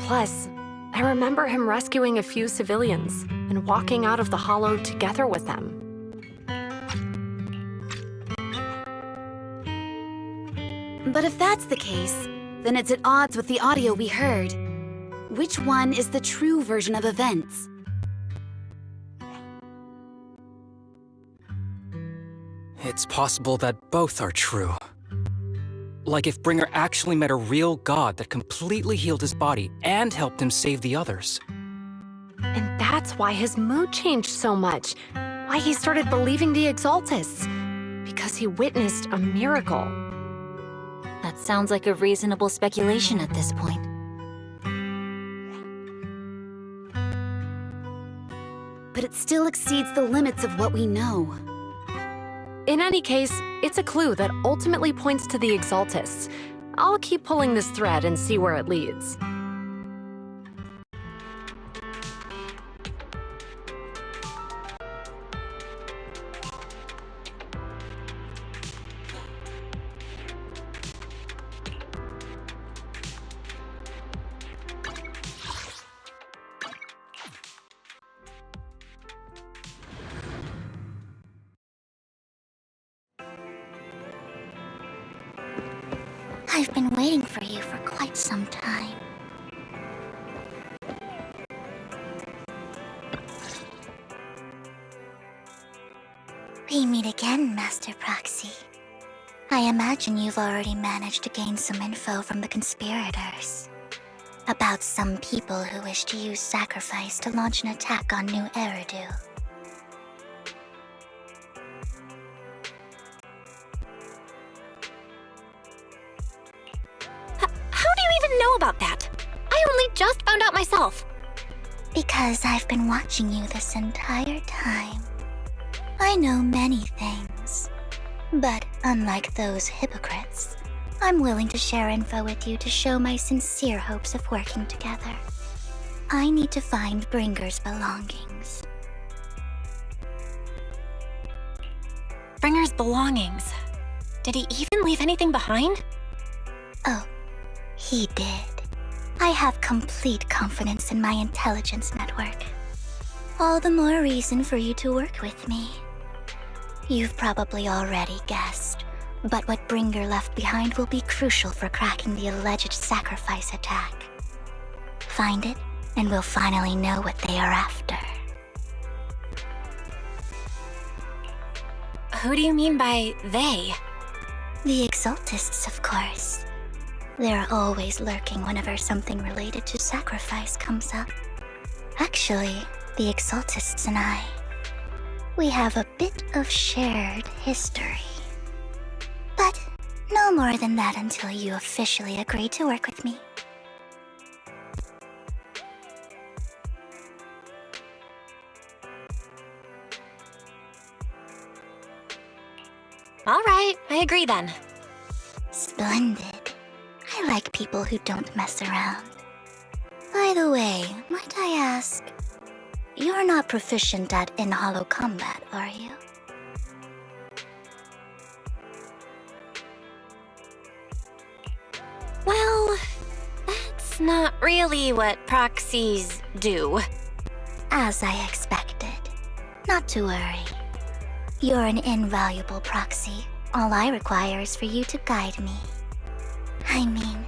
Plus, I remember him rescuing a few civilians and walking out of the hollow together with them. But if that's the case, then it's at odds with the audio we heard. Which one is the true version of events? It's possible that both are true. Like if Bringer actually met a real god that completely healed his body and helped him save the others. And that's why his mood changed so much. Why he started believing the Exaltists. Because he witnessed a miracle. That sounds like a reasonable speculation at this point. But it still exceeds the limits of what we know. In any case, it's a clue that ultimately points to the Exaltists. I'll keep pulling this thread and see where it leads. I've been waiting for you for quite some time. We meet again, Master Proxy. I imagine you've already managed to gain some info from the conspirators. About some people who wish to use sacrifice to launch an attack on New Eridu. About that. I only just found out myself. Because I've been watching you this entire time. I know many things. But unlike those hypocrites, I'm willing to share info with you to show my sincere hopes of working together. I need to find Bringer's belongings. Bringer's belongings? Did he even leave anything behind? Oh. He did. I have complete confidence in my intelligence network. All the more reason for you to work with me. You've probably already guessed, but what Bringer left behind will be crucial for cracking the alleged sacrifice attack. Find it, and we'll finally know what they are after. Who do you mean by they? The Exaltists, of course. They're always lurking whenever something related to sacrifice comes up. Actually, the Exaltists and I, we have a bit of shared history. But no more than that until you officially agree to work with me. All right, I agree then. Splendid. I like people who don't mess around. By the way, might I ask, you're not proficient at in-hollow combat, are you? Well, that's not really what proxies do. As I expected. Not to worry. You're an invaluable proxy. All I require is for you to guide me. I mean,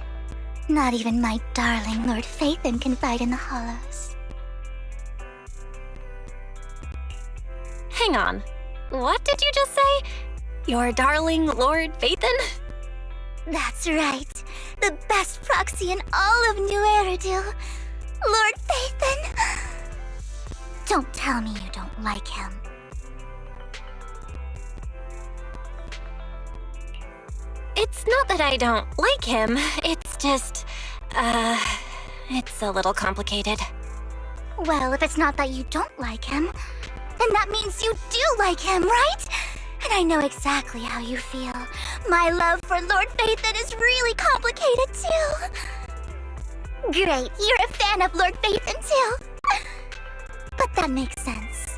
not even my darling Lord Phaethon can fight in the hollows. Hang on. What did you just say? Your darling Lord Phaethon? That's right. The best proxy in all of New Eridu. Lord Phaethon! Don't tell me you don't like him. It's not that I don't like him, it's just, it's a little complicated. Well, if it's not that you don't like him, then that means you do like him, right? And I know exactly how you feel. My love for Lord Phaethon is really complicated too. Great, you're a fan of Lord Phaethon too. But that makes sense.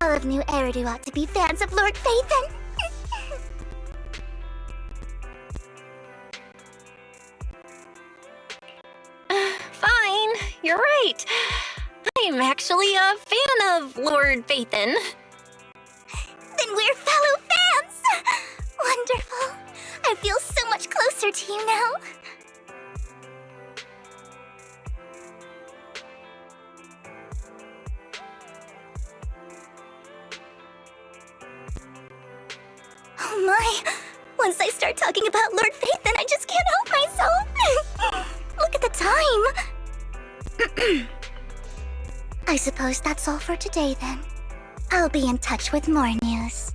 All of New Eridu ought to be fans of Lord Phaethon. Fine. you're right. I'm actually a fan of Lord Phaethon. Then we're fellow fans! Wonderful. I feel so much closer to you now. Oh my! Once I start talking about Lord Phaethon, I just can't help myself! Look at the time! I suppose that's all for today then. I'll be in touch with more news.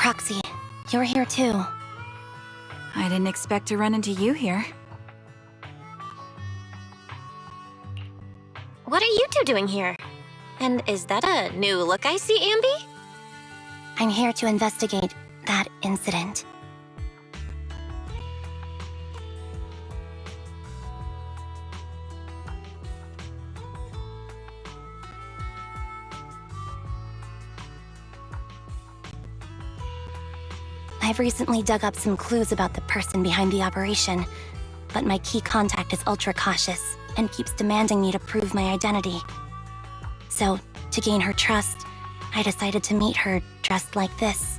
Proxy, you're here too. I didn't expect to run into you here. What are you two doing here? And is that a new look I see, Ambi? I'm here to investigate that incident. I've recently dug up some clues about the person behind the operation, but my key contact is ultra cautious and keeps demanding me to prove my identity. So, to gain her trust, I decided to meet her dressed like this.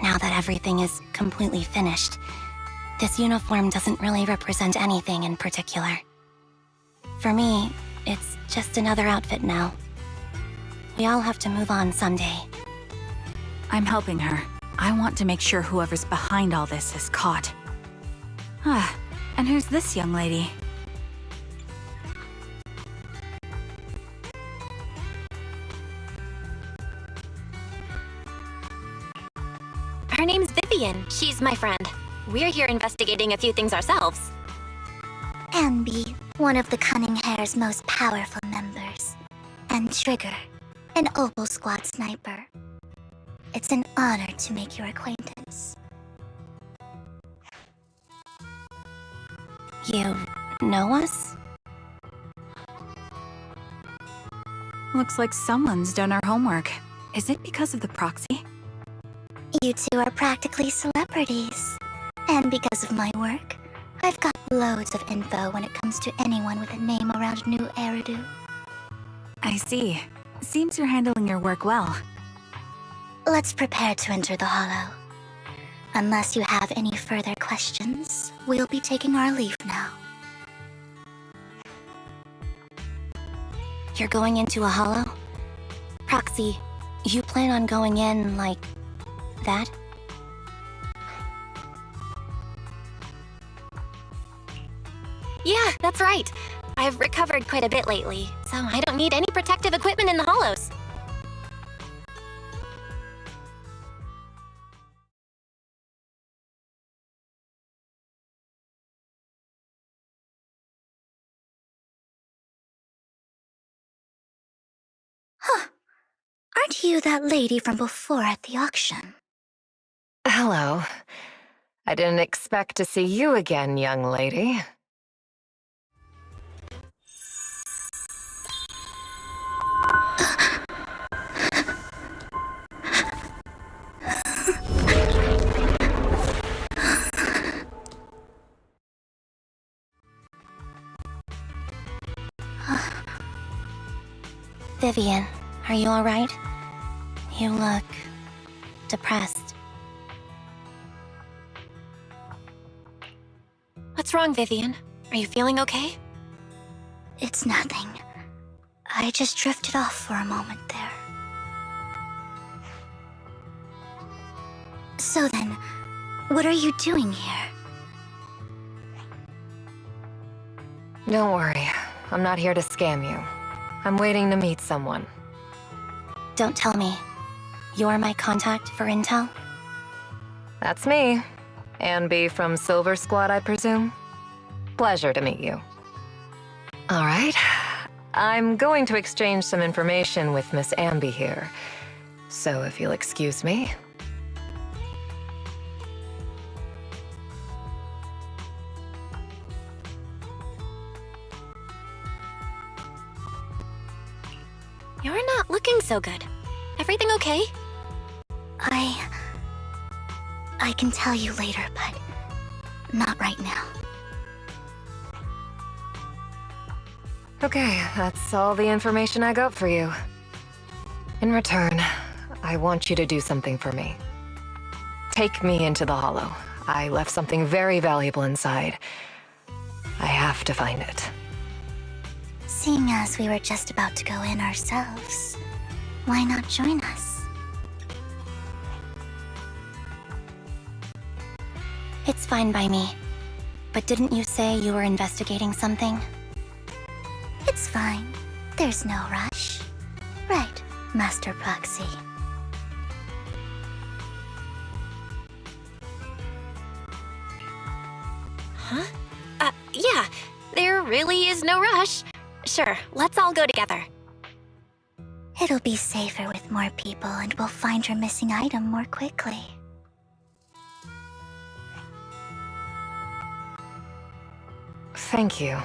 Now that everything is completely finished, this uniform doesn't really represent anything in particular. For me, it's just another outfit now. We all have to move on someday. I'm helping her. I want to make sure whoever's behind all this is caught. Ah, and who's this young lady? Her name's Vivian. She's my friend. We're here investigating a few things ourselves. Ambi, one of the Cunning Hair's most powerful members. And Trigger, an Opal Squad sniper. It's an honor to make your acquaintance. You know us? Looks like someone's done our homework. Is it because of the proxy? You two are practically celebrities. And because of my work, I've got loads of info when it comes to anyone with a name around New Eridu. I see. Seems you're handling your work well. Let's prepare to enter the Hollow. Unless you have any further questions, we'll be taking our leave now. You're going into a hollow? Proxy, you plan on going in like that? Yeah, that's right. I've recovered quite a bit lately, so I don't need any protective equipment in the hollows. Huh. Aren't you that lady from before at the auction? Hello. I didn't expect to see you again, young lady. Vivian, are you alright? You look depressed. What's wrong, Vivian? Are you feeling okay? It's nothing. I just drifted off for a moment there. So then, what are you doing here? Don't worry. I'm not here to scam you. I'm waiting to meet someone. Don't tell me. You're my contact for intel? That's me. Anby from Silver Squad, I presume? Pleasure to meet you. All right. I'm going to exchange some information with Miss Anby here. So if you'll excuse me. You're not looking so good. Everything okay? I can tell you later, but not right now. Okay, that's all the information I got for you. In return, I want you to do something for me. Take me into the Hollow. I left something very valuable inside. I have to find it. Seeing as we were just about to go in ourselves, why not join us? It's fine by me. But didn't you say you were investigating something? It's fine. There's no rush. Right, Master Proxy. Huh? Yeah. There really is no rush. Sure, let's all go together. It'll be safer with more people, and we'll find your missing item more quickly. Thank you.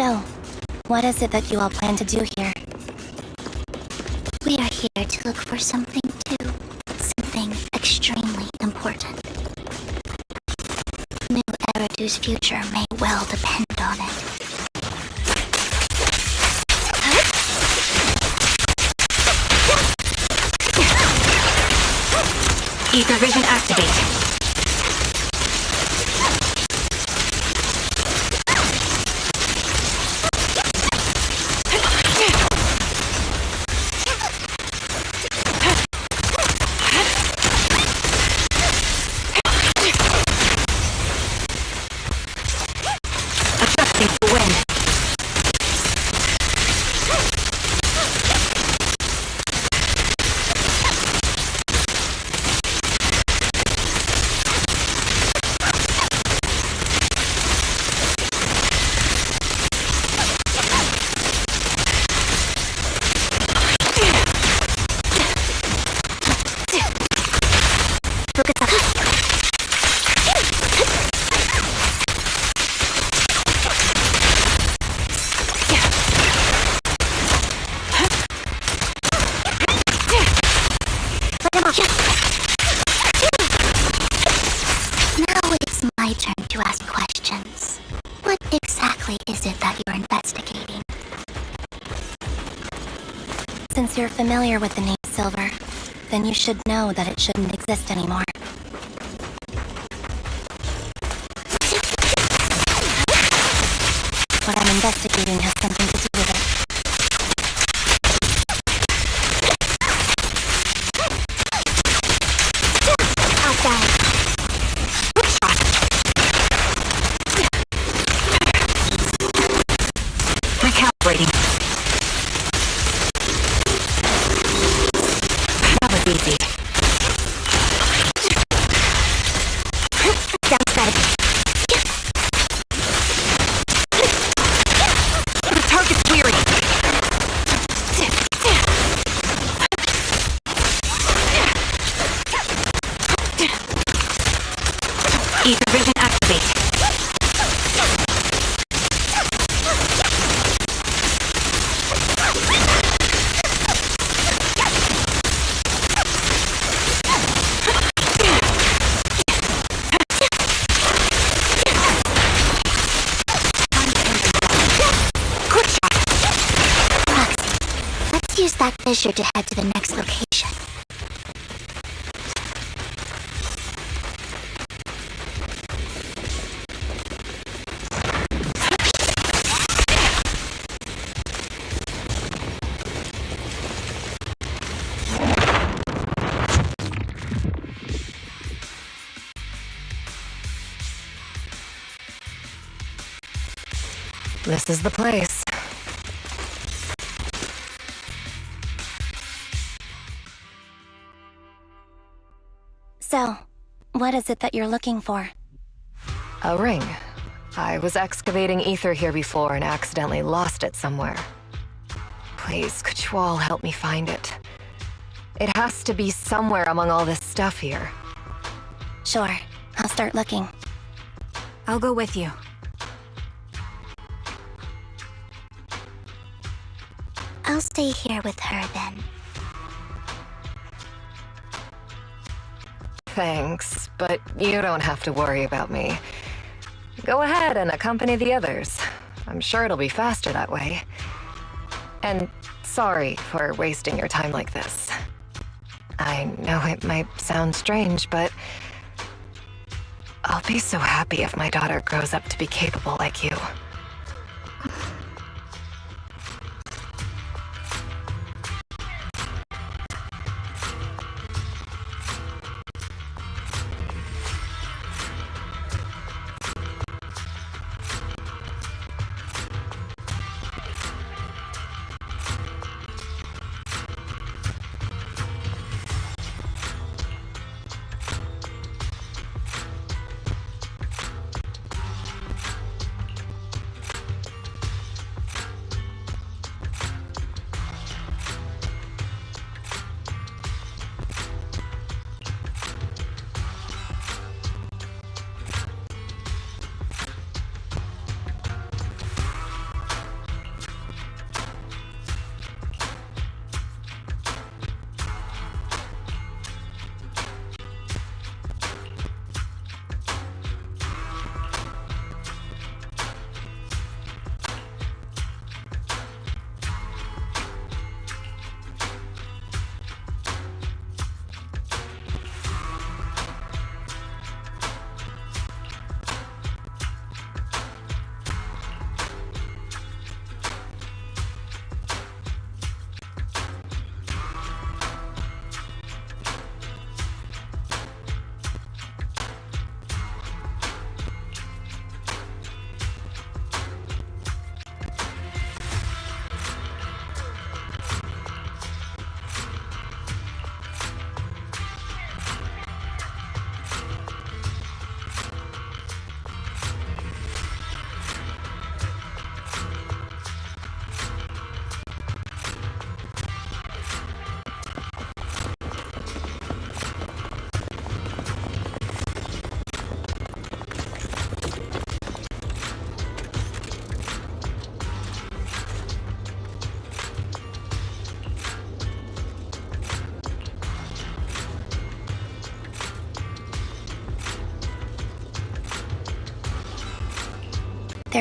So, what is it that you all plan to do here? We are here to look for something too. Something extremely important. New Eridu's future may well depend on it. Ether vision activate. Now it's my turn to ask questions. What exactly is it that you're investigating? Since you're familiar with the name Silver, then you should know that it shouldn't exist anymore. What I'm investigating has something to do with it. Outside. Recalibrating. That was easy. Downside. The target's weary. Ether vision activate. Let's use that fissure to head to the next location. This is the place. So, what is it that you're looking for? A ring. I was excavating ether here before and accidentally lost it somewhere. Please, could you all help me find it? It has to be somewhere among all this stuff here. Sure, I'll start looking. I'll go with you. I'll stay here with her then. Thanks, but you don't have to worry about me. Go ahead and accompany the others. I'm sure it'll be faster that way. And sorry for wasting your time like this. I know it might sound strange, but I'll be so happy if my daughter grows up to be capable like you.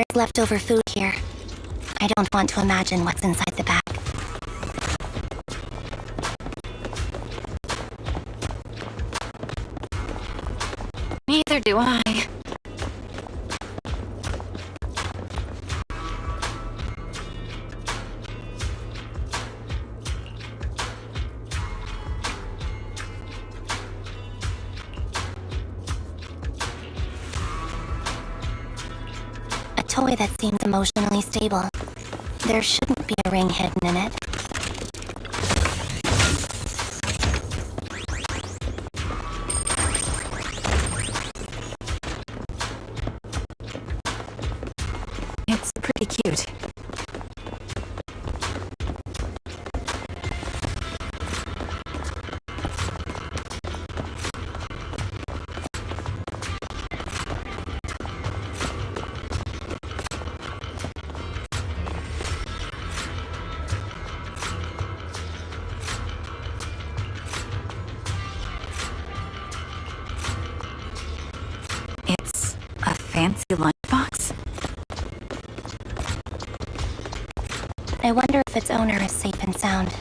There's leftover food here. I don't want to imagine what's inside the bag. Neither do I. A toy that seems emotionally stable. There shouldn't be a ring hidden in it. It's pretty cute. It's a fancy lunchbox? I wonder if its owner is safe and sound.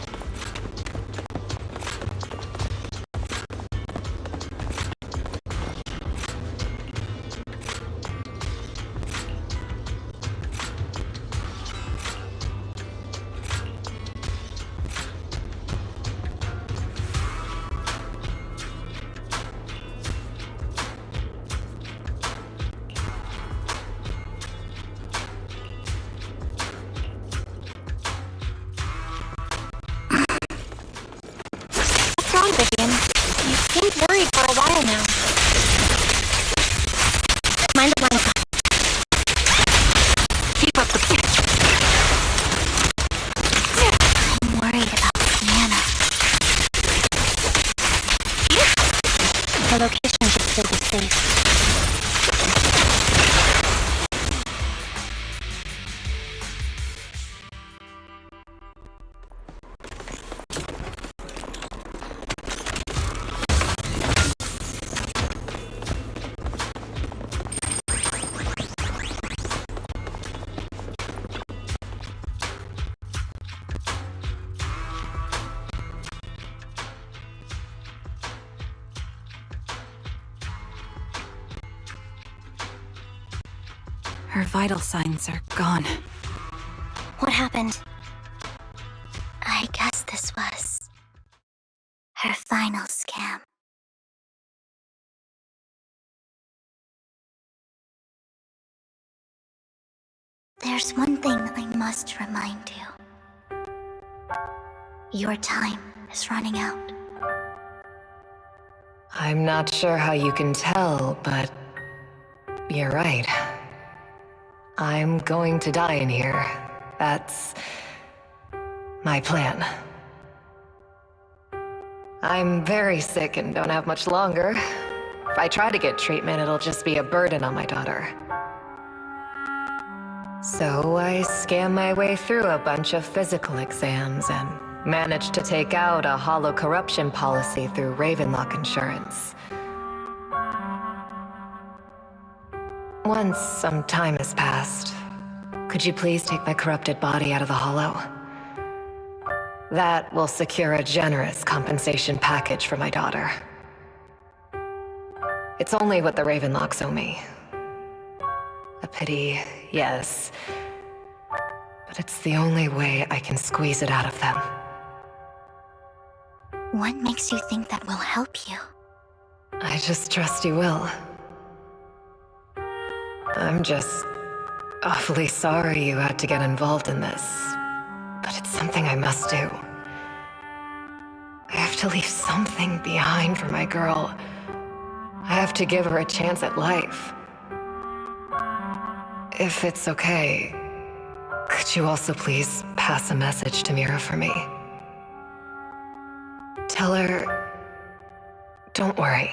What's wrong, Vivian? You seemed worried for a while now. Mind the blind spot. Keep up the... I'm worried about Sienna. The location should still be safe. Her vital signs are gone. What happened? I guess this was her final scam. There's one thing I must remind you. Your time is running out. I'm not sure how you can tell, but you're right. I'm going to die in here. That's my plan. I'm very sick and don't have much longer. If I try to get treatment, it'll just be a burden on my daughter. So I scam my way through a bunch of physical exams and managed to take out a hollow corruption policy through Ravenlock Insurance. Once some time has passed, could you please take my corrupted body out of the hollow? That will secure a generous compensation package for my daughter. It's only what the Ravenlocks owe me. A pity, yes. But it's the only way I can squeeze it out of them. What makes you think that will help you? I just trust you will. I'm just awfully sorry you had to get involved in this, but it's something I must do. I have to leave something behind for my girl. I have to give her a chance at life. If it's okay, could you also please pass a message to Mira for me? Tell her, don't worry.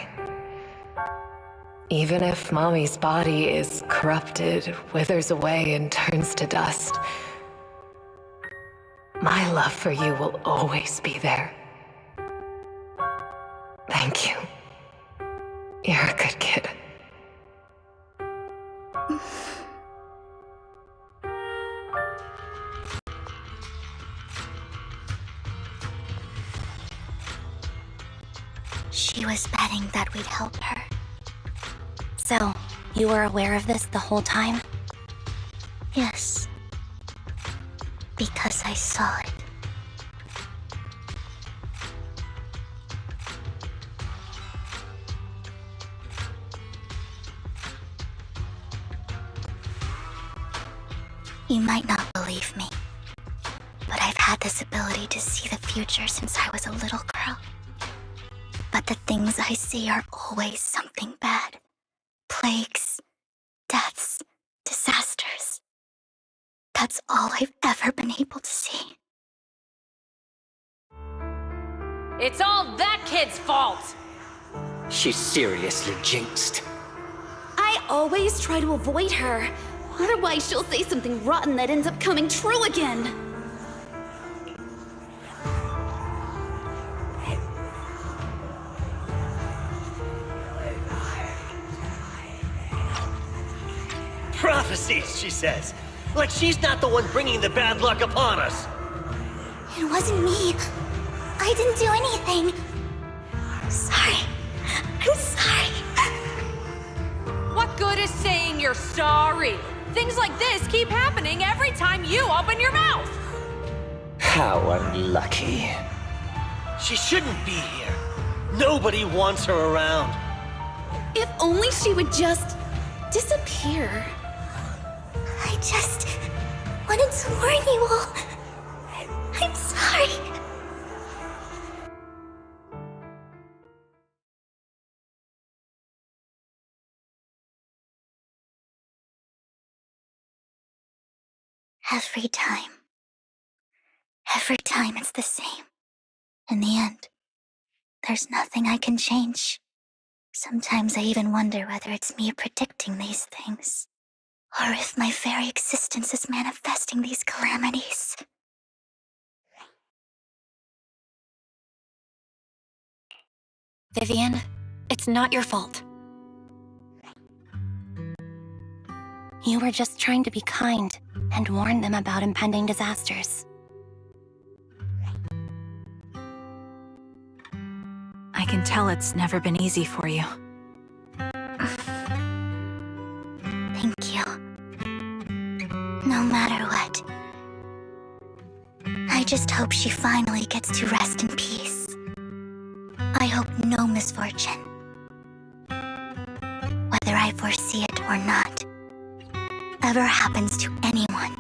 Even if Mommy's body is corrupted, withers away, and turns to dust, my love for you will always be there. Thank you. You're a good kid. She was betting that we'd help her. So, you were aware of this the whole time? Yes. Because I saw it. You might not believe me, but I've had this ability to see the future since I was a little girl. But the things I see are always something bad. Plagues, deaths, disasters. That's all I've ever been able to see. It's all that kid's fault! She's seriously jinxed. I always try to avoid her. Otherwise, she'll say something rotten that ends up coming true again. Prophecies, she says. Like she's not the one bringing the bad luck upon us. It wasn't me. I didn't do anything. Sorry. I'm sorry. What good is saying you're sorry? Things like this keep happening every time you open your mouth! How unlucky. She shouldn't be here. Nobody wants her around. If only she would just disappear. I just wanted to warn you all. I'm sorry. Every time it's the same. In the end, there's nothing I can change. Sometimes I even wonder whether it's me predicting these things, or if my very existence is manifesting these calamities. Vivian, it's not your fault. You were just trying to be kind and warn them about impending disasters. I can tell it's never been easy for you. Thank you. No matter what. I just hope she finally gets to rest in peace. I hope no misfortune, whether I foresee it or not, ever happens to anyone.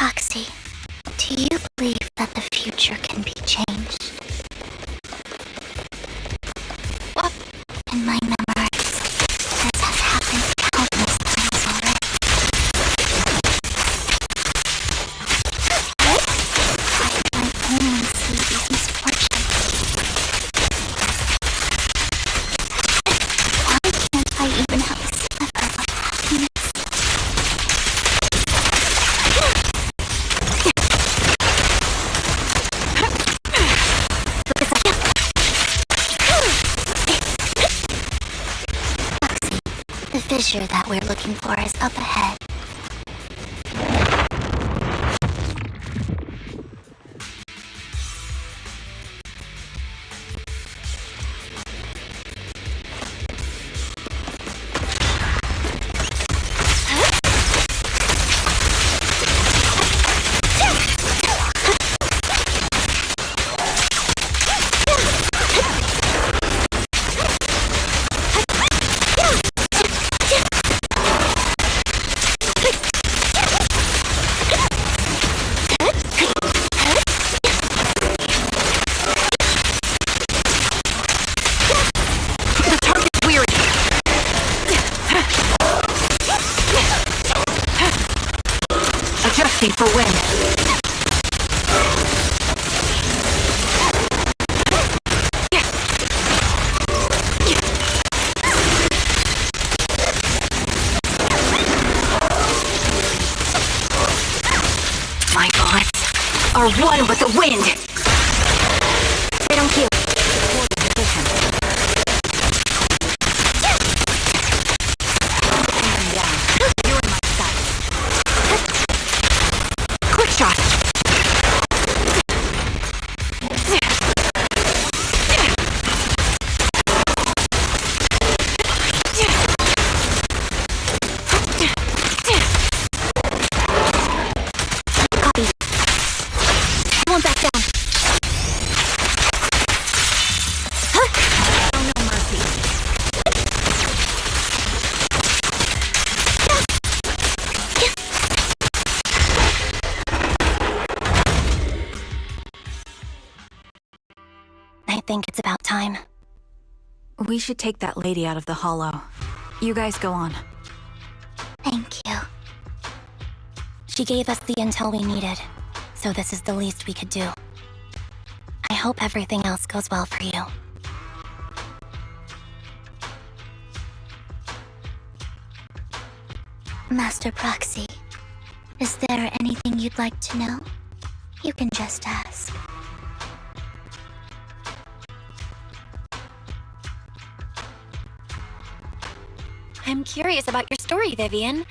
Roxy, do you believe that the future can be changed? What? In my memories, this has happened countless times already. I only see these misfortunes. Why can't I treasure that we're looking for is up ahead. For wind. My bullets are one with the wind. Right on cue. You're in my sight. Quick shot. Copy. I won't back down. Huh? Oh, no mercy. I think it's about time. We should take that lady out of the hollow. You guys go on. Thank you. She gave us the intel we needed, so this is the least we could do. I hope everything else goes well for you. Master Proxy, is there anything you'd like to know? You can just ask. I'm curious about your story, Vivian.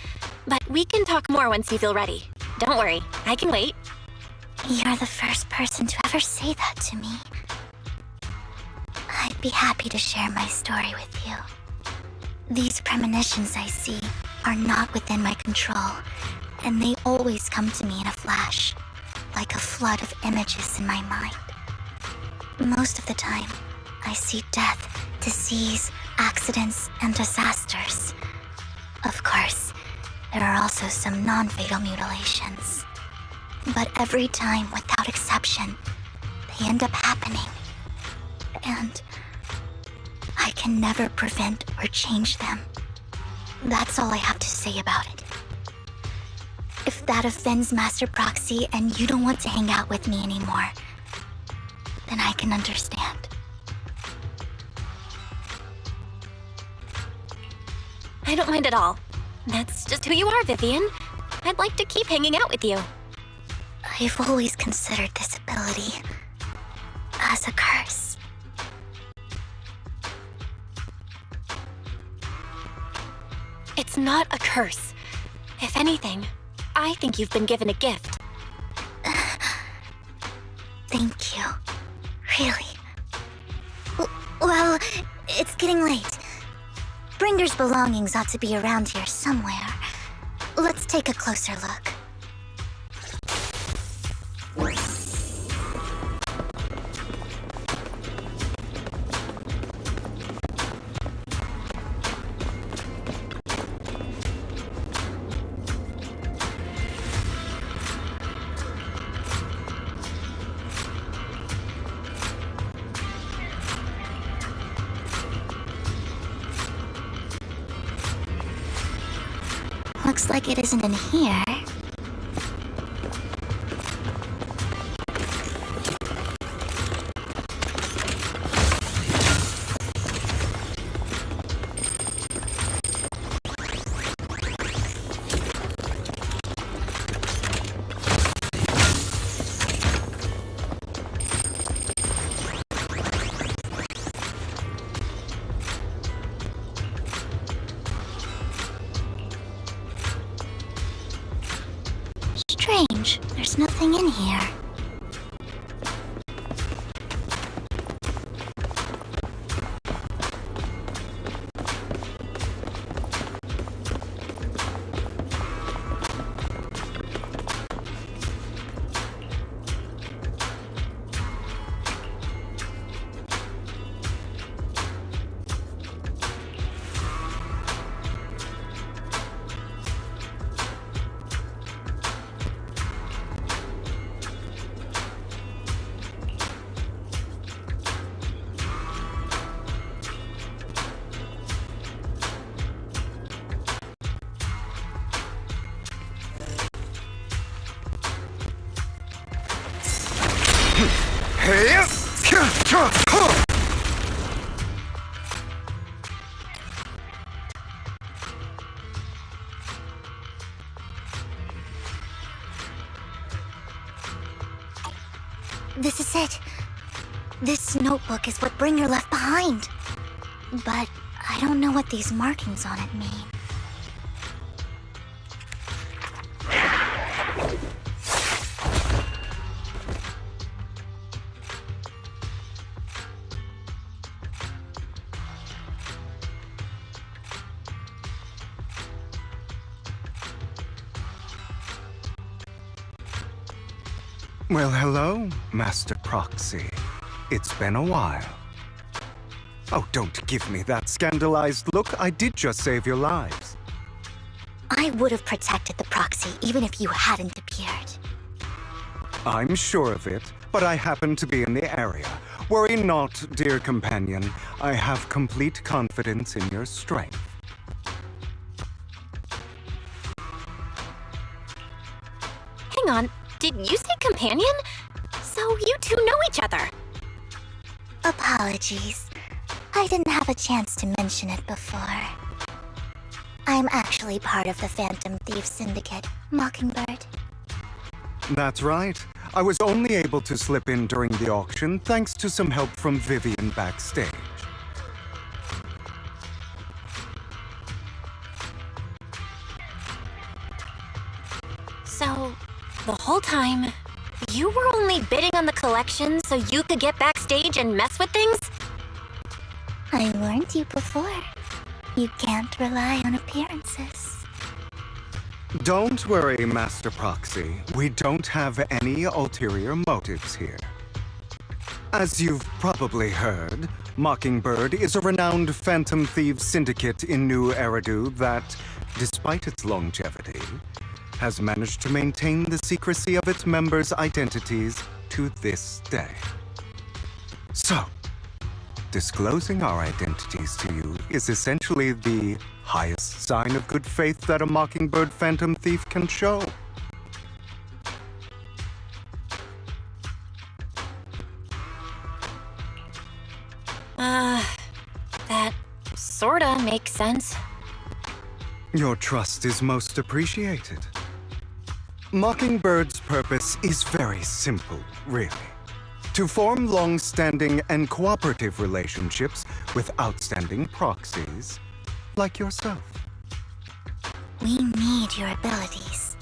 But we can talk more once you feel ready. Don't worry, I can wait. You're the first person to ever say that to me. I'd be happy to share my story with you. These premonitions I see are not within my control, and they always come to me in a flash, like a flood of images in my mind. Most of the time, I see death, disease, accidents, and disasters. Of course, there are also some non-fatal mutilations. But every time, without exception, they end up happening. And I can never prevent or change them. That's all I have to say about it. If that offends Master Proxy and you don't want to hang out with me anymore, then I can understand. I don't mind at all. That's just who you are, Vivian. I'd like to keep hanging out with you. I've always considered this ability as a curse. It's not a curse. If anything, I think you've been given a gift. Thank you. Really. Well, it's getting late. Bringer's belongings ought to be around here somewhere. Let's take a closer look. Looks like it isn't in here. strange. There's nothing in here. This is it. This notebook is what Bringer left behind. But I don't know what these markings on it mean. Well, hello, Master Proxy. It's been a while. Oh, don't give me that scandalized look. I did just save your lives. I would have protected the proxy even if you hadn't appeared. I'm sure of it, but I happen to be in the area. Worry not, dear companion. I have complete confidence in your strength. Hang on, did you say companion? So you two know each other. Apologies. I didn't have a chance to mention it before. I'm actually part of the Phantom Thief Syndicate, Mockingbird. That's right. I was only able to slip in during the auction thanks to some help from Vivian backstage. So, the whole time, you were only bidding on the collection so you could get backstage and mess with things? I warned you before. You can't rely on appearances. Don't worry, Master Proxy. We don't have any ulterior motives here. As you've probably heard, Mockingbird is a renowned Phantom Thieves syndicate in New Eridu that, despite its longevity, has managed to maintain the secrecy of its members' identities to this day. So, disclosing our identities to you is essentially the highest sign of good faith that a Mockingbird Phantom Thief can show. That sorta makes sense. Your trust is most appreciated. Mockingbird's purpose is very simple, really. To form long-standing and cooperative relationships with outstanding proxies like yourself. We need your abilities.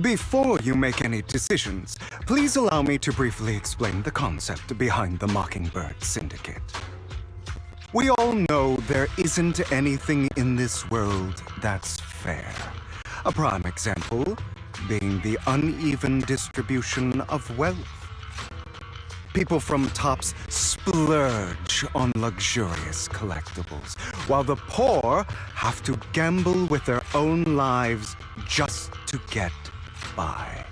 Before you make any decisions, please allow me to briefly explain the concept behind the Mockingbird Syndicate. We all know there isn't anything in this world that's fair. A prime example being the uneven distribution of wealth. People from tops splurge on luxurious collectibles, while the poor have to gamble with their own lives just to get by.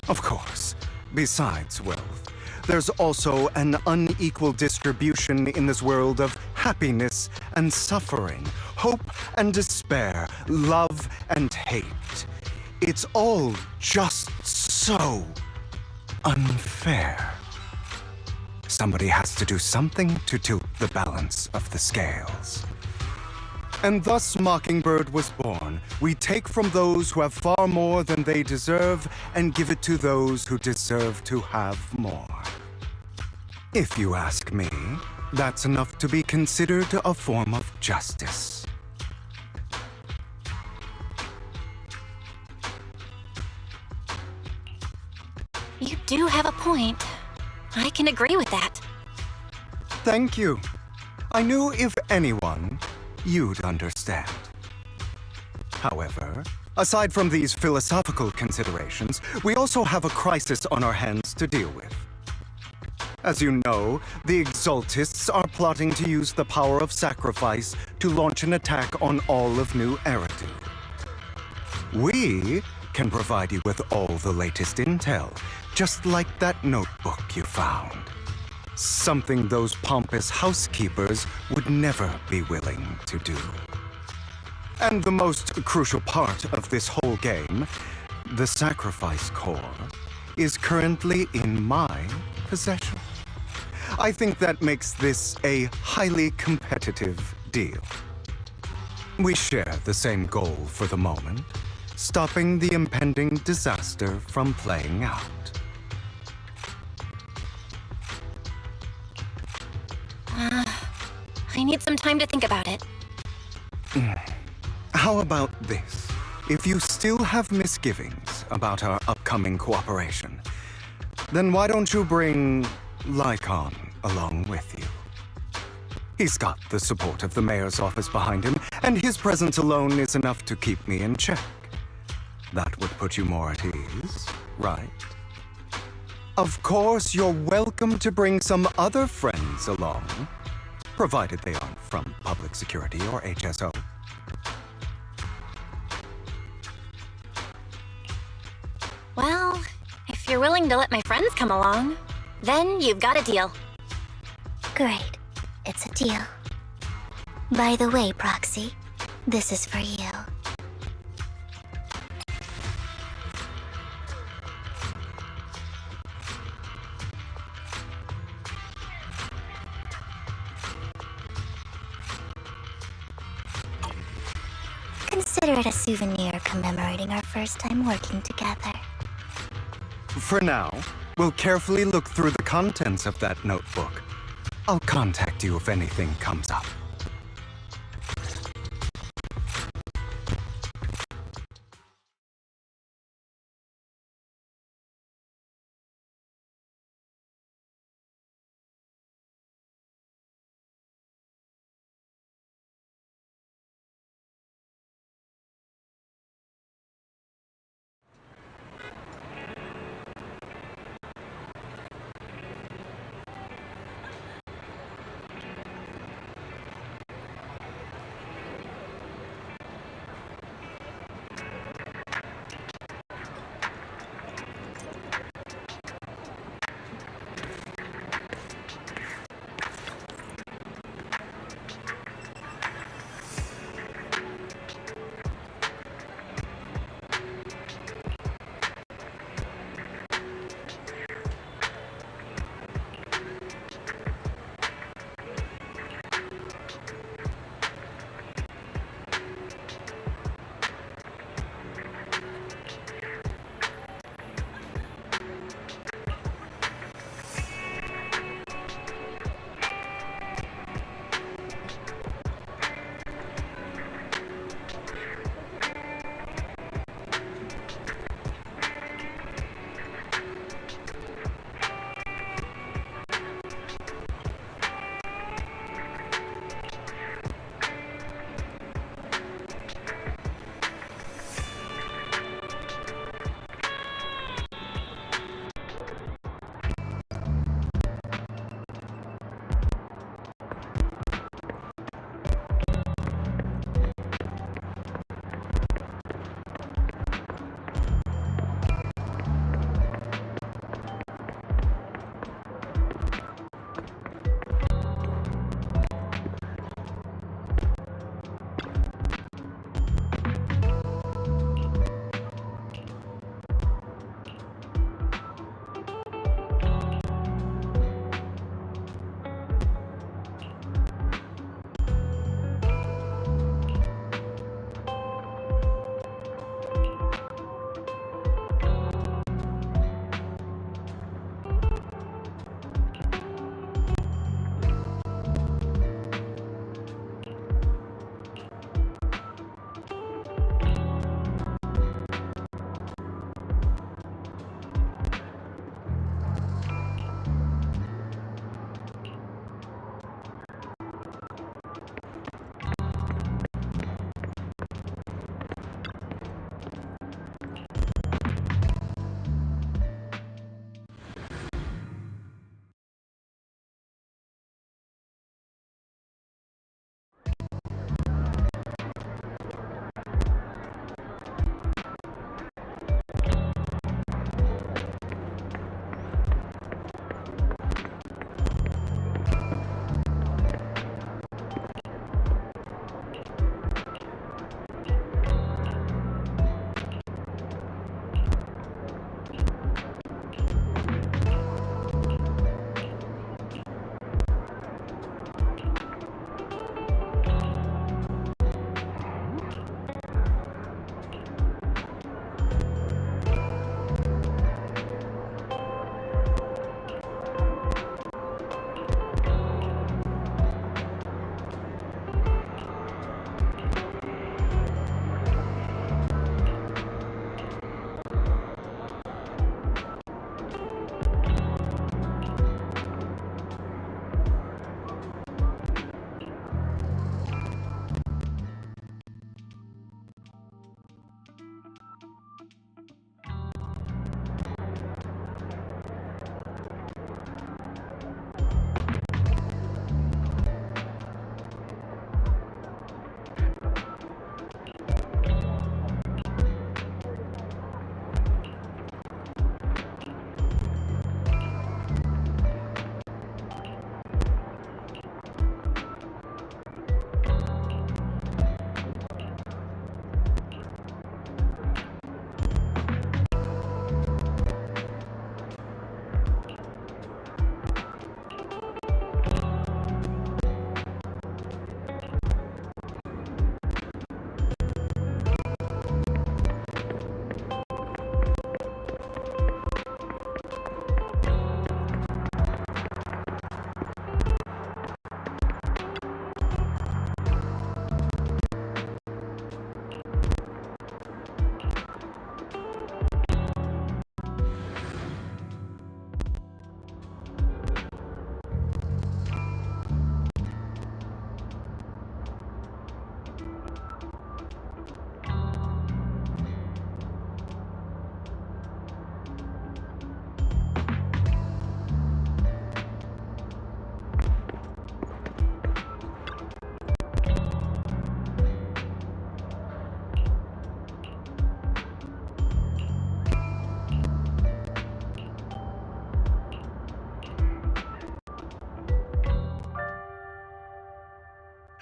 Of course, besides wealth, there's also an unequal distribution in this world of happiness and suffering, hope and despair, love and hate. It's all just so unfair. Somebody has to do something to tilt the balance of the scales. And thus Mockingbird was born. We take from those who have far more than they deserve and give it to those who deserve to have more. If you ask me, that's enough to be considered a form of justice. You do have a point. I can agree with that. Thank you. I knew if anyone, you'd understand. However, aside from these philosophical considerations, we also have a crisis on our hands to deal with. As you know, the Exaltists are plotting to use the power of sacrifice to launch an attack on all of New Eridu. We can provide you with all the latest intel, just like that notebook you found. Something those pompous housekeepers would never be willing to do. And the most crucial part of this whole game, the sacrifice core, is currently in my possession. I think that makes this a highly competitive deal. We share the same goal for the moment, stopping the impending disaster from playing out. I need some time to think about it. How about this? If you still have misgivings about our upcoming cooperation, then why don't you bring Lycon along with you? He's got the support of the mayor's office behind him, and his presence alone is enough to keep me in check. That would put you more at ease, right? Of course, you're welcome to bring some other friends along, provided they aren't from public security or HSO. Well, if you're willing to let my friends come along, then you've got a deal. Great. It's a deal. By the way, Proxy, this is for you. Consider it a souvenir commemorating our first time working together. For now, we'll carefully look through the contents of that notebook. I'll contact you if anything comes up.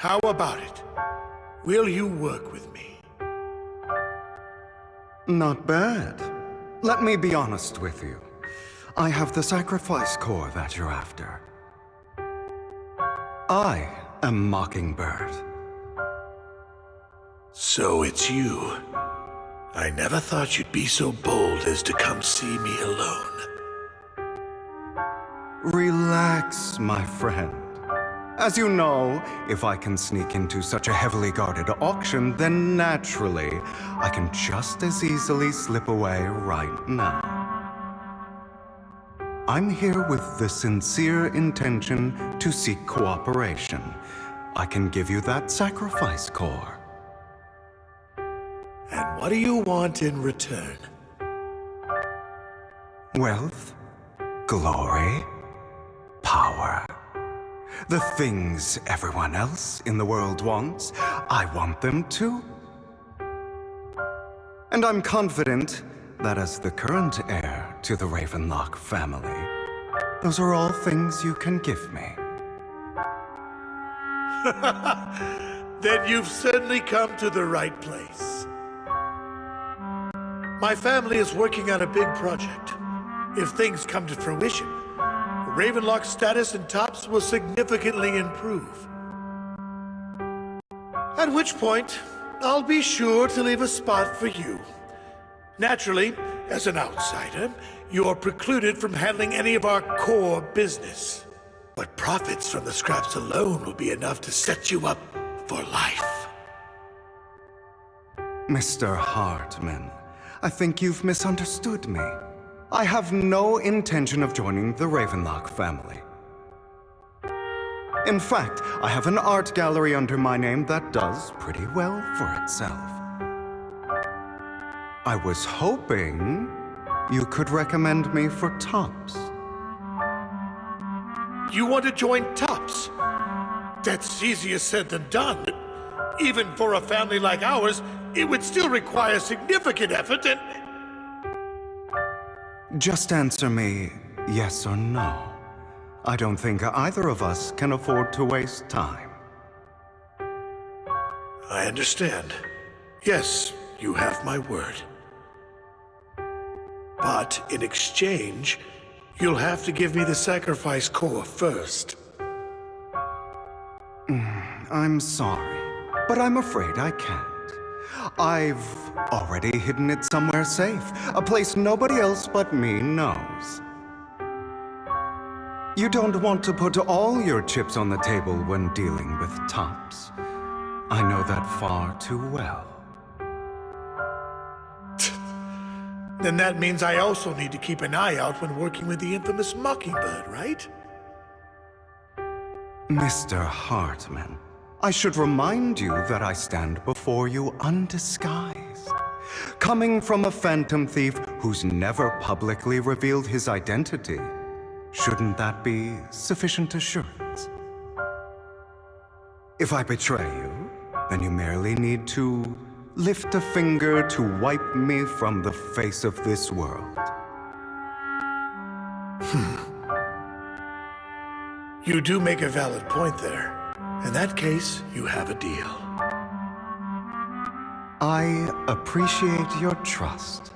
How about it? Will you work with me? Not bad. Let me be honest with you. I have the sacrifice core that you're after. I am Mockingbird. So it's you. I never thought you'd be so bold as to come see me alone. Relax, my friend. As you know, if I can sneak into such a heavily guarded auction, then naturally, I can just as easily slip away right now. I'm here with the sincere intention to seek cooperation. I can give you that sacrifice core. And what do you want in return? Wealth, glory, power. The things everyone else in the world wants, I want them too. And I'm confident that as the current heir to the Ravenlock family, those are all things you can give me. Then you've certainly come to the right place. My family is working on a big project. If things come to fruition, Ravenlock's status in Tops will significantly improve. At which point, I'll be sure to leave a spot for you. Naturally, as an outsider, you're precluded from handling any of our core business. But profits from the scraps alone will be enough to set you up for life. Mr. Hartman, I think you've misunderstood me. I have no intention of joining the Ravenlock family. In fact, I have an art gallery under my name that does pretty well for itself. I was hoping you could recommend me for Tops. You want to join Tops? That's easier said than done. Even for a family like ours, it would still require significant effort and... Just answer me yes or no. I don't think either of us can afford to waste time. I understand. Yes, you have my word. But in exchange, you'll have to give me the sacrifice core first. I'm sorry, but I'm afraid I can't. I've already hidden it somewhere safe, a place nobody else but me knows. You don't want to put all your chips on the table when dealing with Tops. I know that far too well. Then that means I also need to keep an eye out when working with the infamous Mockingbird, right? Mr. Hartman, I should remind you that I stand before you undisguised. Coming from a phantom thief who's never publicly revealed his identity, shouldn't that be sufficient assurance? If I betray you, then you merely need to lift a finger to wipe me from the face of this world. You do make a valid point there. In that case, you have a deal. I appreciate your trust.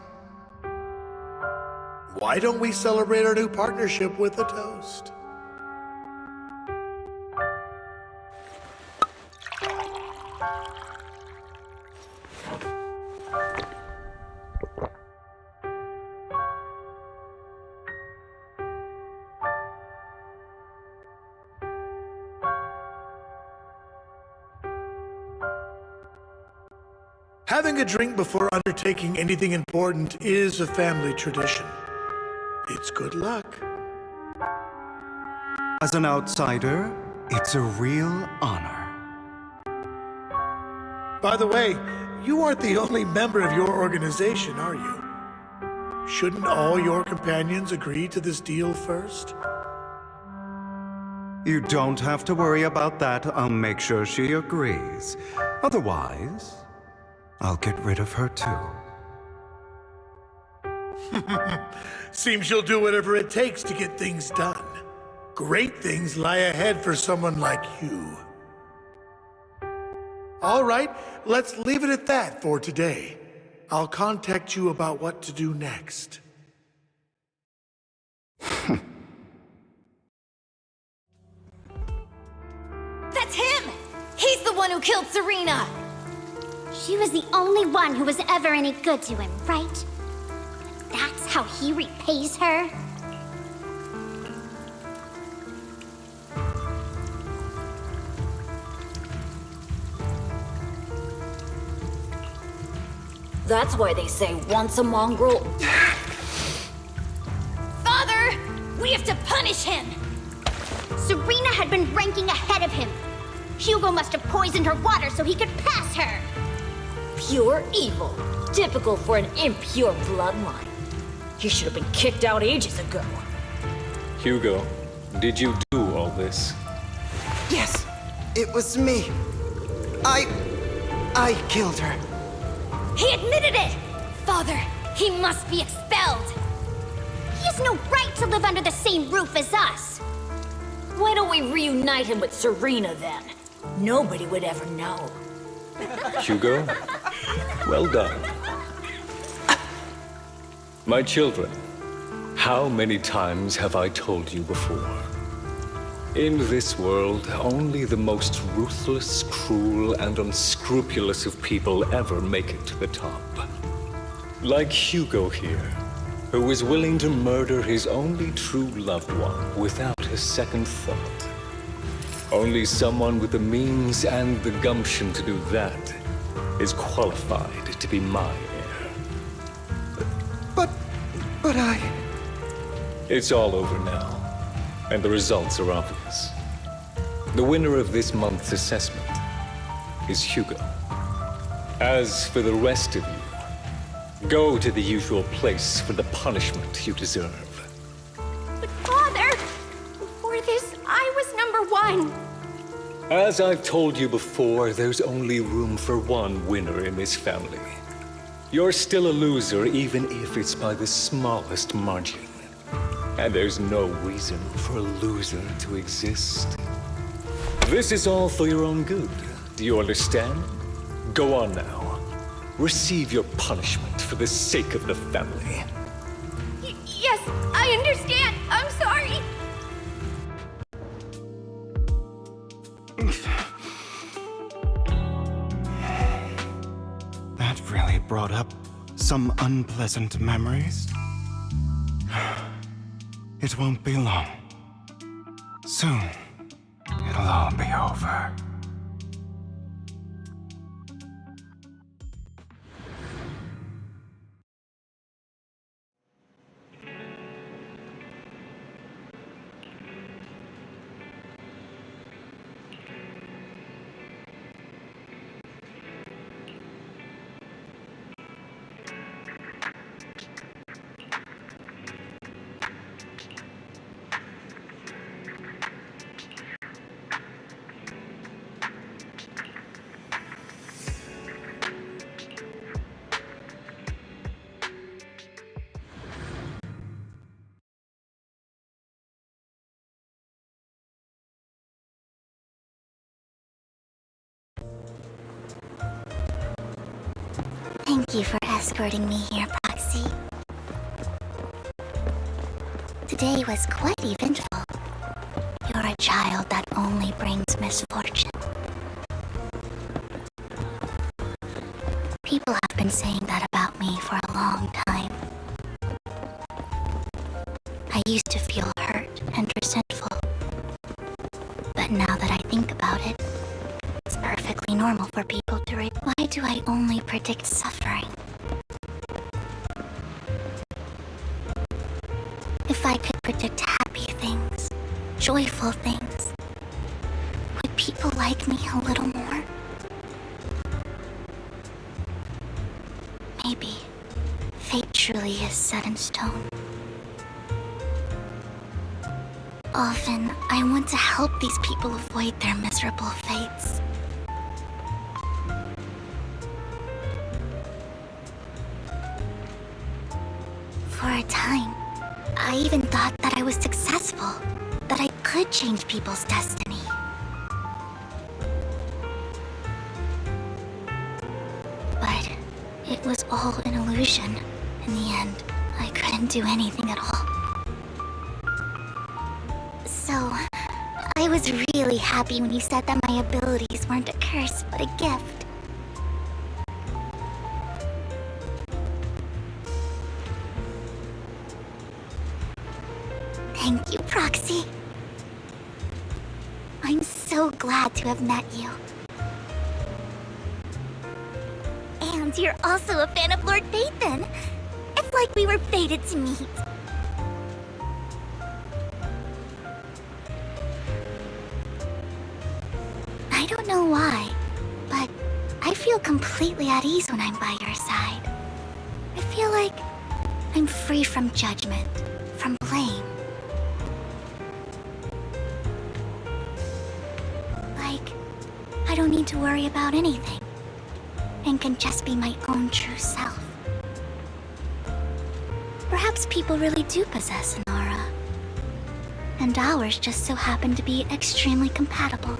Why don't we celebrate our new partnership with a toast? Having a drink before undertaking anything important is a family tradition. It's good luck. As an outsider, it's a real honor. By the way, you aren't the only member of your organization, are you? Shouldn't all your companions agree to this deal first? You don't have to worry about that. I'll make sure she agrees. Otherwise, I'll get rid of her too. Seems you'll do whatever it takes to get things done. Great things lie ahead for someone like you. All right, let's leave it at that for today. I'll contact you about what to do next. That's him! He's the one who killed Serena! She was the only one who was ever any good to him, right? That's how he repays her? That's why they say once a mongrel... Father! We have to punish him! Serena had been ranking ahead of him. Hugo must have poisoned her water so he could pass her. Pure evil. Typical for an impure bloodline. He should have been kicked out ages ago. Hugo, did you do all this? Yes, it was me. I killed her. He admitted it! Father, he must be expelled! He has no right to live under the same roof as us. Why don't we reunite him with Serena then? Nobody would ever know. Hugo, well done. My children, how many times have I told you before? In this world, only the most ruthless, cruel, and unscrupulous of people ever make it to the top. Like Hugo here, who was willing to murder his only true loved one without a second thought. Only someone with the means and the gumption to do that is qualified to be my heir. But I... It's all over now, and the results are obvious. The winner of this month's assessment is Hugo. As for the rest of you, go to the usual place for the punishment you deserve. But Father, before this, I was number 1. As I've told you before, there's only room for one winner in this family. You're still a loser, even if it's by the smallest margin. And there's no reason for a loser to exist. This is all for your own good. Do you understand? Go on now. Receive your punishment for the sake of the family. Yes, I understand. I'm sorry. That really brought up some unpleasant memories. It won't be long. Soon, it'll all be over. Thank you for escorting me here, Proxy. Today was quite eventful. You're a child that only brings misfortune. People have been saying that about me for a long time. I used to feel hurt and resentful. But now that I think about it, it's perfectly normal for people to read. Why do I only predict suffering? If I could predict happy things, joyful things, would people like me a little more? Maybe fate truly is set in stone. Often, I want to help these people avoid their miserable fates. For a time, I even thought that I was successful, that I could change people's destiny. was all an illusion. In the end, I couldn't do anything at all. So, I was really happy when you said that my abilities weren't a curse, but a gift. Thank you, Proxy. I'm so glad to have met you. And you're also a fan of Lord Phaethon. It's like we were fated to meet. I don't know why, but I feel completely at ease when I'm by your side. I feel like I'm free from judgment, from blame. Like, I don't need to worry about anything, and can just be my own true self. Perhaps people really do possess an aura, and ours just so happen to be extremely compatible.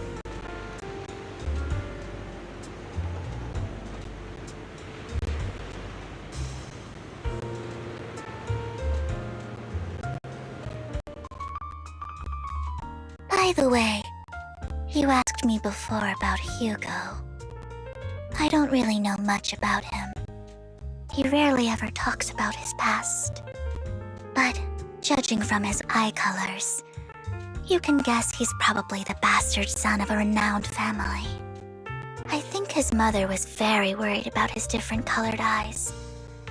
By the way, you asked me before about Hugo. I don't really know much about him. He rarely ever talks about his past. But judging from his eye colors, you can guess he's probably the bastard son of a renowned family. I think his mother was very worried about his different colored eyes,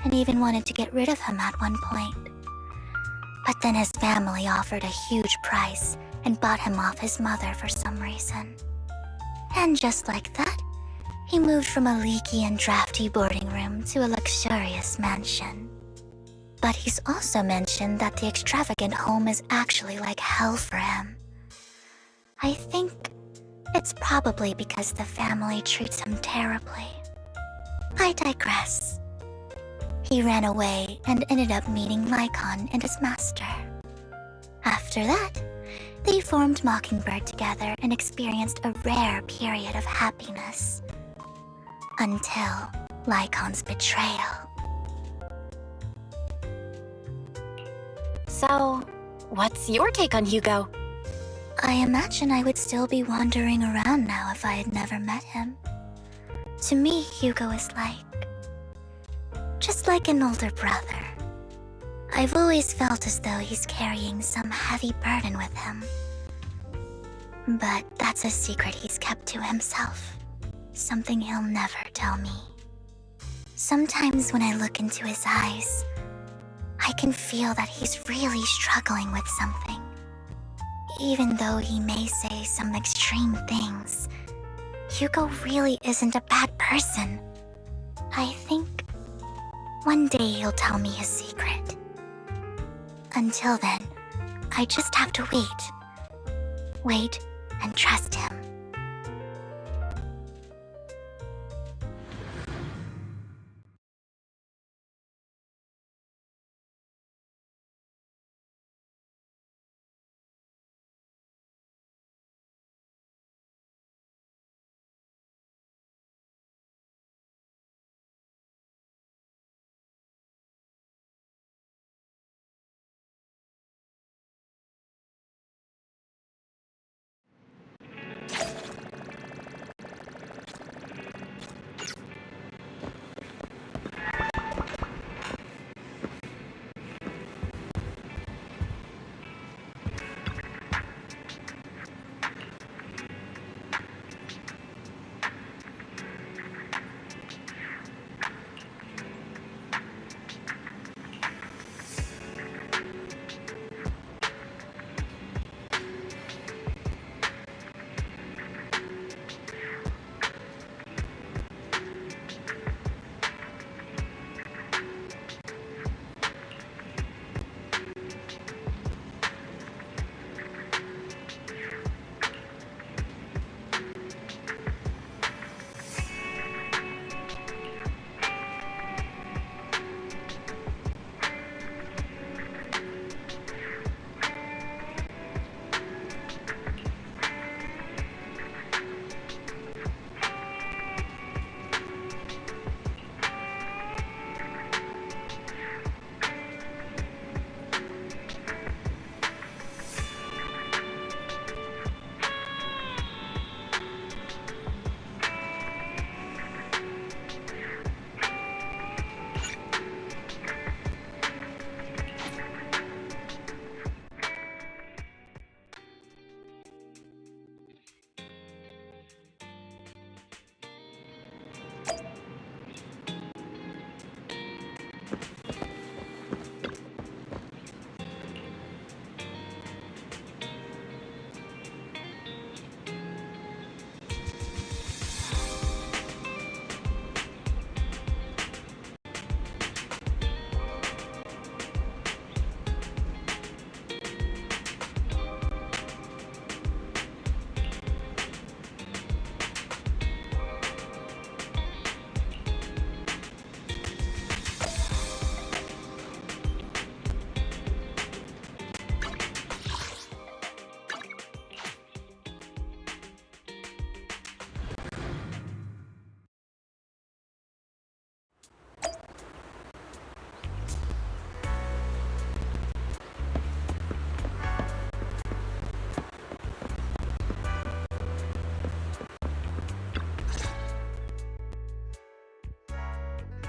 and even wanted to get rid of him at one point. But then his family offered a huge price and bought him off his mother for some reason. And just like that, he moved from a leaky and drafty boarding room to a luxurious mansion. But he's also mentioned that the extravagant home is actually like hell for him. I think it's probably because the family treats him terribly. I digress. He ran away and ended up meeting Lycon and his master. After that, they formed Mockingbird together and experienced a rare period of happiness. Until Lycon's betrayal. So, what's your take on Hugo? I imagine I would still be wandering around now if I had never met him. To me, Hugo is just like an older brother. I've always felt as though he's carrying some heavy burden with him. But that's a secret he's kept to himself. Something he'll never tell me. Sometimes when I look into his eyes, I can feel that he's really struggling with something. Even though he may say some extreme things, Hugo really isn't a bad person. I think one day he'll tell me his secret. Until then, I just have to wait. Wait and trust him.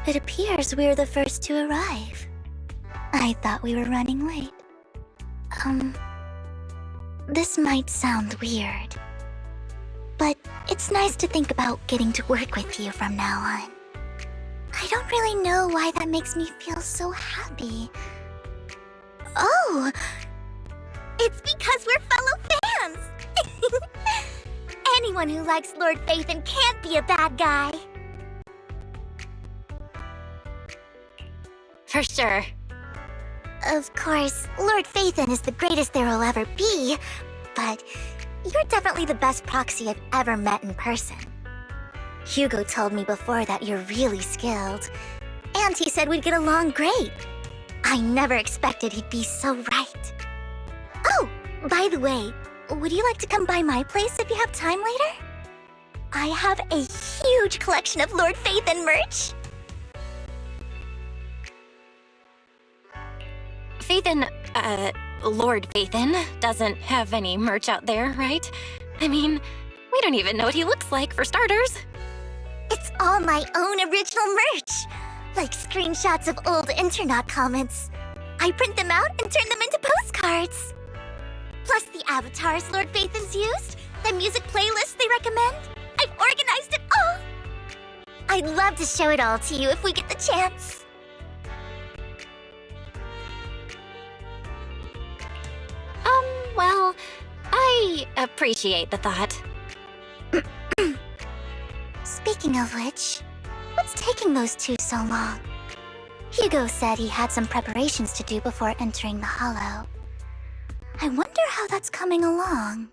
It appears we're the first to arrive. I thought we were running late. This might sound weird, but it's nice to think about getting to work with you from now on. I don't really know why that makes me feel so happy. Oh! It's because we're fellow fans! Anyone who likes Lord Phaethon can't be a bad guy. For sure. Of course, Lord Phaethon is the greatest there will ever be, but you're definitely the best proxy I've ever met in person. Hugo told me before that you're really skilled, and he said we'd get along great. I never expected he'd be so right. Oh, by the way, would you like to come by my place if you have time later? I have a huge collection of Lord Phaethon merch. Lord Phaethon doesn't have any merch out there, right? I mean, we don't even know what he looks like, for starters. It's all my own original merch, like screenshots of old Internet comments. I print them out and turn them into postcards. Plus the avatars Lord Phaethon's used, the music playlists they recommend. I've organized it all. I'd love to show it all to you if we get the chance. Well, I appreciate the thought. Speaking of which, what's taking those two so long? Hugo said he had some preparations to do before entering the Hollow. I wonder how that's coming along.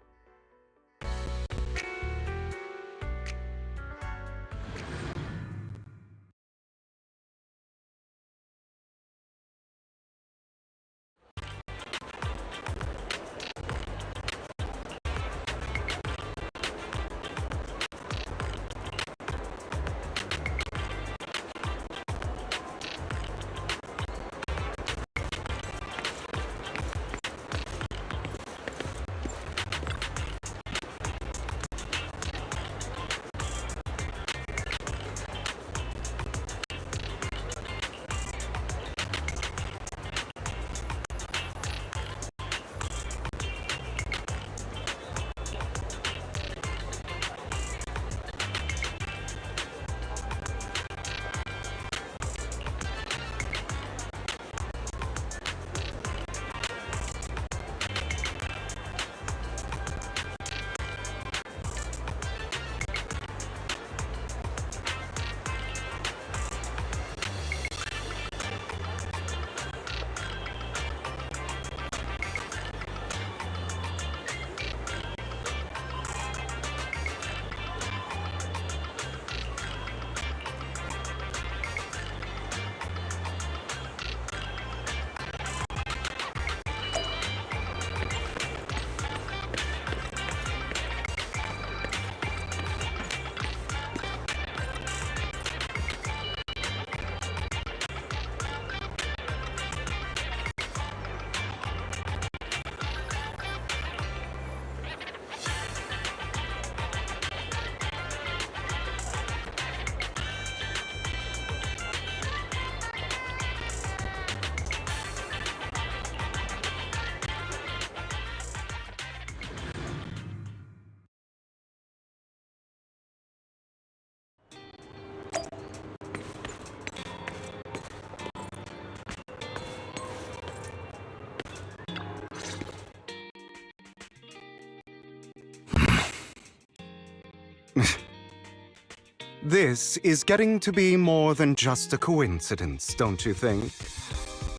This is getting to be more than just a coincidence, don't you think?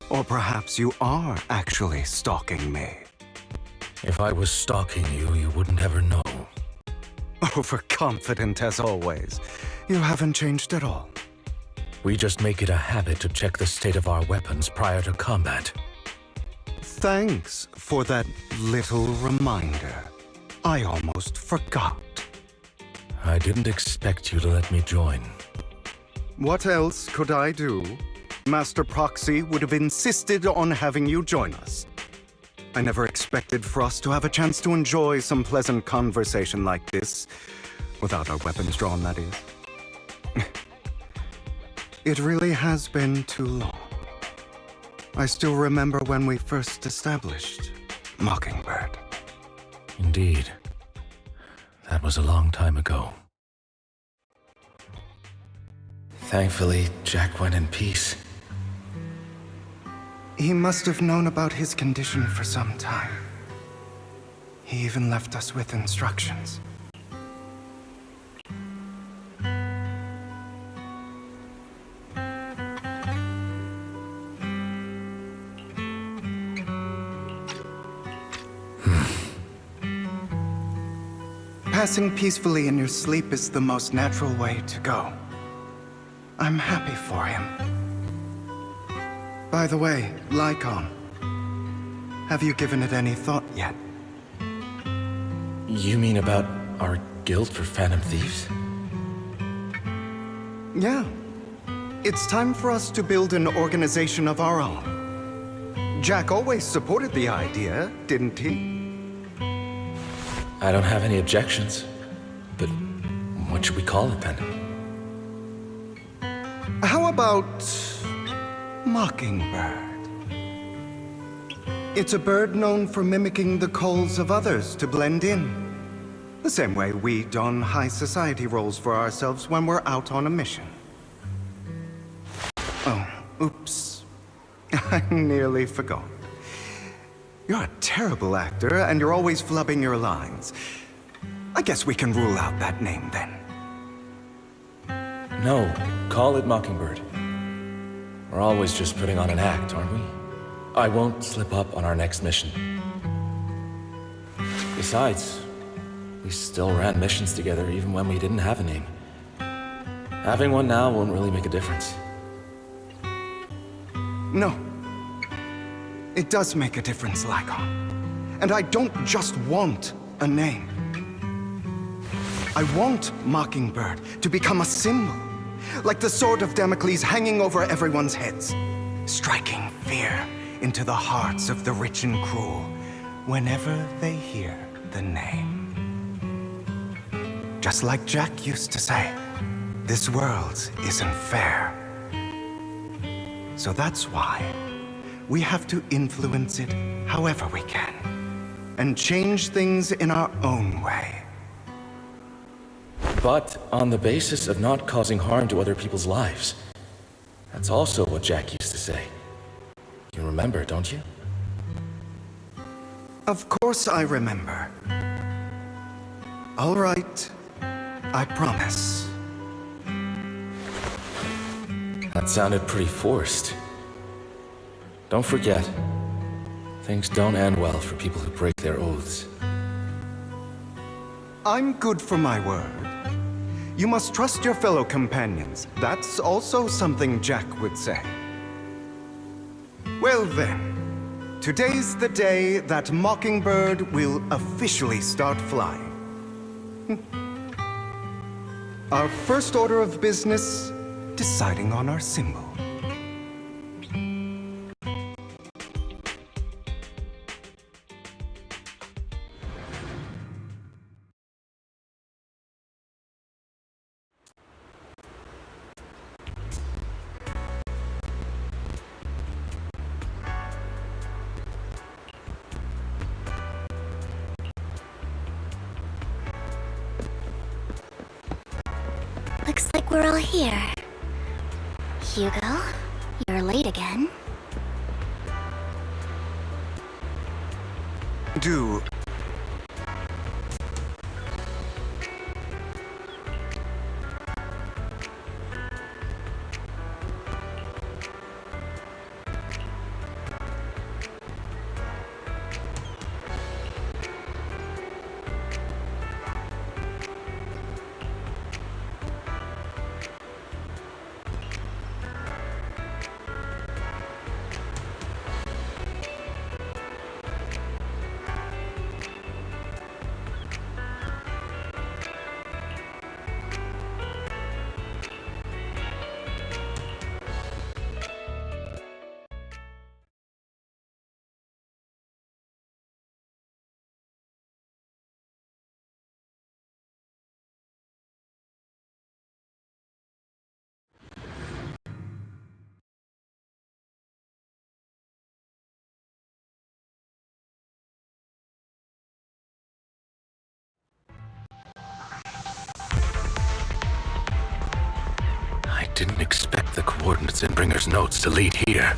Or perhaps you are actually stalking me. If I was stalking you, you wouldn't ever know. Overconfident as always. You haven't changed at all. We just make it a habit to check the state of our weapons prior to combat. Thanks for that little reminder. I almost forgot. I didn't expect you to let me join. What else could I do? Master Proxy would have insisted on having you join us. I never expected for us to have a chance to enjoy some pleasant conversation like this, without our weapons drawn, that is. It really has been too long. I still remember when we first established Mockingbird. Indeed. That was a long time ago. Thankfully, Jack went in peace. He must have known about his condition for some time. He even left us with instructions. Passing peacefully in your sleep is the most natural way to go. I'm happy for him. By the way, Lycon, have you given it any thought yet? You mean about our guild for Phantom Thieves? Yeah. It's time for us to build an organization of our own. Jack always supported the idea, didn't he? I don't have any objections. But what should we call it then? How about Mockingbird? It's a bird known for mimicking the calls of others to blend in. The same way we don high society roles for ourselves when we're out on a mission. Oh, oops. I nearly forgot. You're a terrible actor, and you're always flubbing your lines. I guess we can rule out that name then. No, call it Mockingbird. We're always just putting on an act, aren't we? I won't slip up on our next mission. Besides, we still ran missions together even when we didn't have a name. Having one now won't really make a difference. No. It does make a difference, Lycon. And I don't just want a name. I want Mockingbird to become a symbol, like the sword of Damocles hanging over everyone's heads, striking fear into the hearts of the rich and cruel whenever they hear the name. Just like Jack used to say, this world isn't fair. So that's why we have to influence it however we can, and change things in our own way. But on the basis of not causing harm to other people's lives. That's also what Jack used to say. You remember, don't you? Of course I remember. All right, I promise. That sounded pretty forced. Don't forget, things don't end well for people who break their oaths. I'm good for my word. You must trust your fellow companions. That's also something Jack would say. Well then, today's the day that Mockingbird will officially start flying. Our first order of business, deciding on our symbol. Looks like we're all here. Hugo, you're late again. Do didn't expect the coordinates in Bringer's notes to lead here.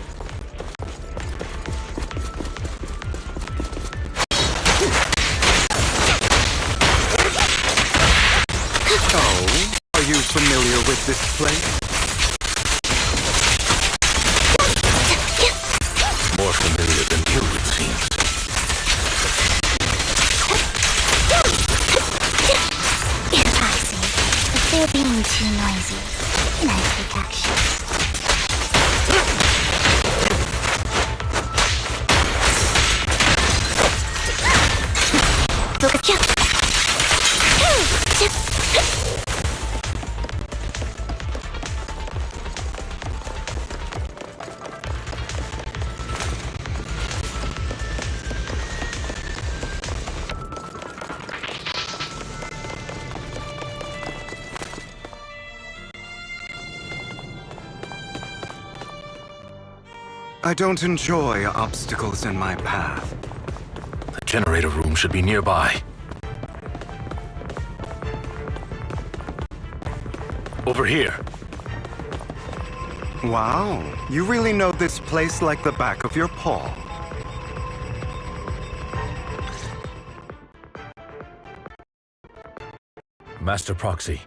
Oh, are you familiar with this place? More familiar than you, it seems. Patsy, if they're being too noisy, can I take action? Look at you! I don't enjoy obstacles in my path. The generator room should be nearby. Over here. Wow, you really know this place like the back of your paw. Master Proxy,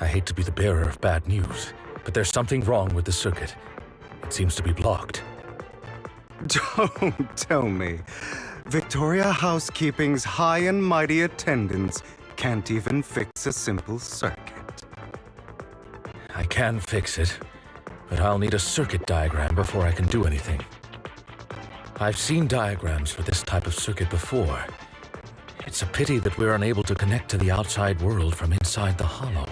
I hate to be the bearer of bad news, but there's something wrong with the circuit. It seems to be blocked. Don't tell me. Victoria Housekeeping's high and mighty attendants can't even fix a simple circuit. I can fix it, but I'll need a circuit diagram before I can do anything. I've seen diagrams for this type of circuit before. It's a pity that we're unable to connect to the outside world from inside the hollow.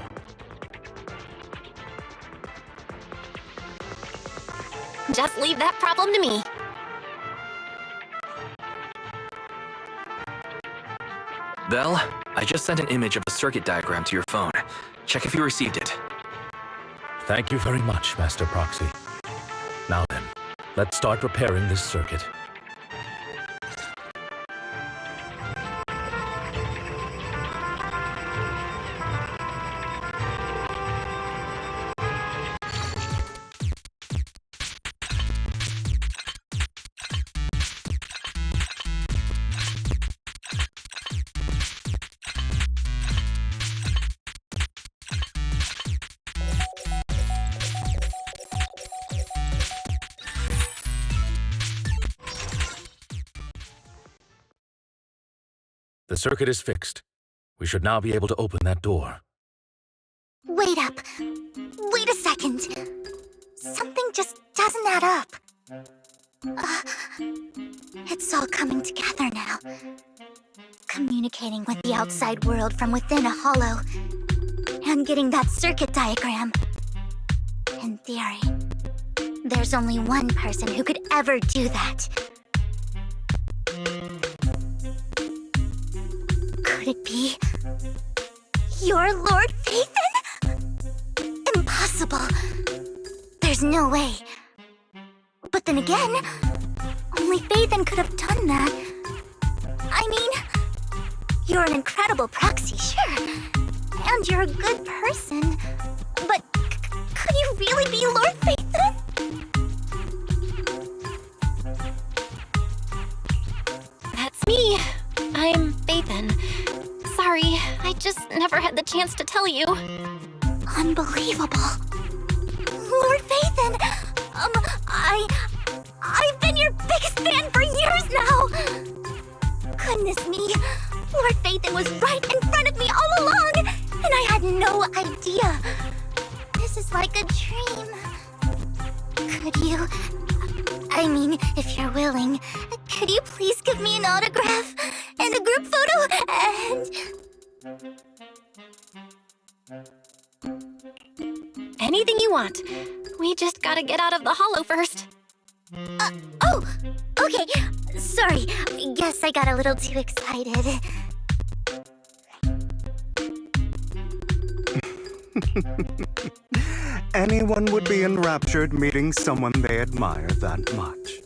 Just leave that problem to me. Belle, I just sent an image of a circuit diagram to your phone. Check if you received it. Thank you very much, Master Proxy. Now then, let's start repairing this circuit. The circuit is fixed. We should now be able to open that door. Wait up. Wait a second. Something just doesn't add up. It's all coming together now. Communicating with the outside world from within a hollow. And getting that circuit diagram. In theory, there's only one person who could ever do that. Could it be your Lord Phaethon? Impossible. There's no way. But then again, only Phaethon could have done that. I mean, you're an incredible proxy, sure. And you're a good person. But could you really be Lord Phaethon? That's me. I'm Phaethon. Sorry, I just never had the chance to tell you. Unbelievable. Lord Phaethon! I've been your biggest fan for years now! Goodness me, Lord Phaethon was right in front of me all along, and I had no idea. This is like a dream. Could you... I mean, if you're willing, could you please give me an autograph and a group photo and... Anything you want. We just gotta get out of the hollow first. Oh! Okay, sorry. Guess I got a little too excited. Anyone would be enraptured meeting someone they admire that much.